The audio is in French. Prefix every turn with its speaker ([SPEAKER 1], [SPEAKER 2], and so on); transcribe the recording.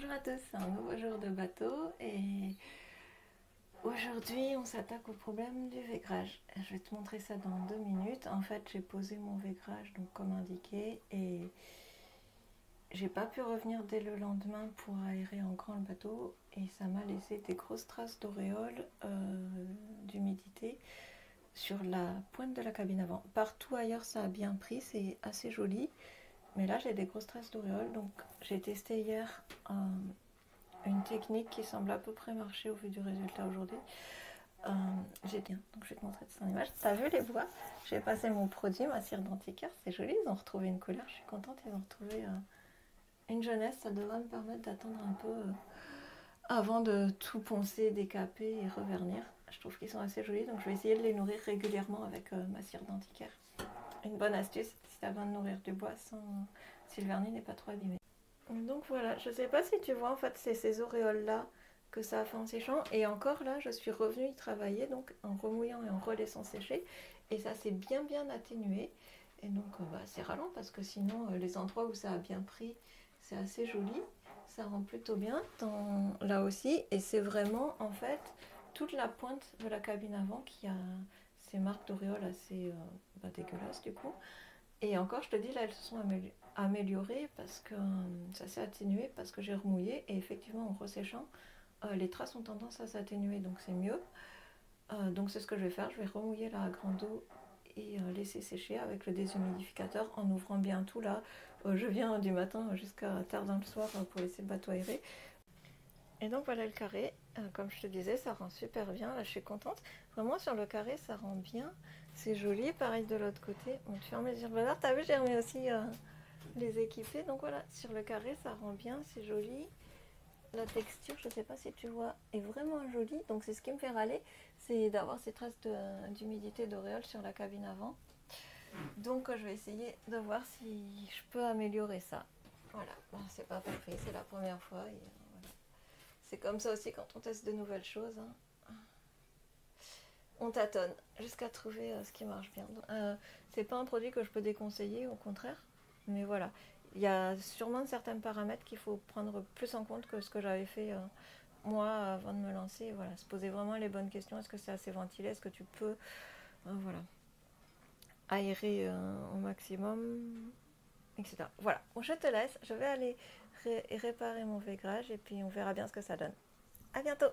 [SPEAKER 1] Bonjour à tous, c'est un nouveau jour de bateau et aujourd'hui on s'attaque au problème du vaigrage. Je vais te montrer ça dans 2 minutes. En fait j'ai posé mon vaigrage donc comme indiqué et j'ai pas pu revenir dès le lendemain pour aérer en grand le bateau et ça m'a laissé des grosses traces d'auréoles d'humidité sur la pointe de la cabine avant. Partout ailleurs ça a bien pris, c'est assez joli, mais là j'ai des grosses traces d'auréoles donc j'ai testé hier une technique qui semble à peu près marcher au vu du résultat aujourd'hui. J'ai bien, donc je vais te montrer ça en image. T'as vu les bois? J'ai passé mon produit, ma cire d'antiquaire, c'est joli, ils ont retrouvé une couleur, je suis contente, ils ont retrouvé une jeunesse, ça devrait me permettre d'attendre un peu avant de tout poncer, décaper et revernir. Je trouve qu'ils sont assez jolis, donc je vais essayer de les nourrir régulièrement avec ma cire d'antiquaire. Une bonne astuce si tu as besoin de nourrir du bois sans si le vernis n'est pas trop abîmé. Donc voilà, je sais pas si tu vois, en fait c'est ces auréoles là que ça a fait en séchant, et encore là je suis revenue y travailler donc en remouillant et en relaissant sécher, et ça s'est bien atténué, et donc c'est ralent parce que sinon les endroits où ça a bien pris c'est assez joli, ça rend plutôt bien là aussi, et c'est vraiment en fait toute la pointe de la cabine avant qui a ces marques d'auréoles assez dégueulasses du coup. Et encore, je te dis, là, elles se sont améliorées parce que ça s'est atténué, parce que j'ai remouillé. Et effectivement, en resséchant, les traces ont tendance à s'atténuer, donc c'est mieux. Donc c'est ce que je vais faire. Je vais remouiller là à grande eau et laisser sécher avec le déshumidificateur en ouvrant bien tout là. Je viens du matin jusqu'à tard dans le soir pour laisser le bateau aérer. Et donc voilà le carré, comme je te disais, ça rend super bien, là je suis contente. Vraiment sur le carré ça rend bien, c'est joli, pareil de l'autre côté. On te ferme les yeux, t'as vu j'ai remis aussi les équipés, donc voilà, sur le carré ça rend bien, c'est joli. La texture, je sais pas si tu vois, est vraiment jolie, donc c'est ce qui me fait râler, c'est d'avoir ces traces d'humidité d'auréole sur la cabine avant. Donc je vais essayer de voir si je peux améliorer ça. Voilà, bon, c'est pas parfait, c'est la première fois. C'est comme ça aussi quand on teste de nouvelles choses. On tâtonne jusqu'à trouver ce qui marche bien. C'est pas un produit que je peux déconseiller, au contraire. Mais voilà, il y a sûrement certains paramètres qu'il faut prendre plus en compte que ce que j'avais fait moi avant de me lancer. Voilà, se poser vraiment les bonnes questions. Est-ce que c'est assez ventilé? Est-ce que tu peux voilà, aérer au maximum, etc. Voilà, bon, je te laisse. Je vais aller réparer mon vaigrage et puis on verra bien ce que ça donne. À bientôt!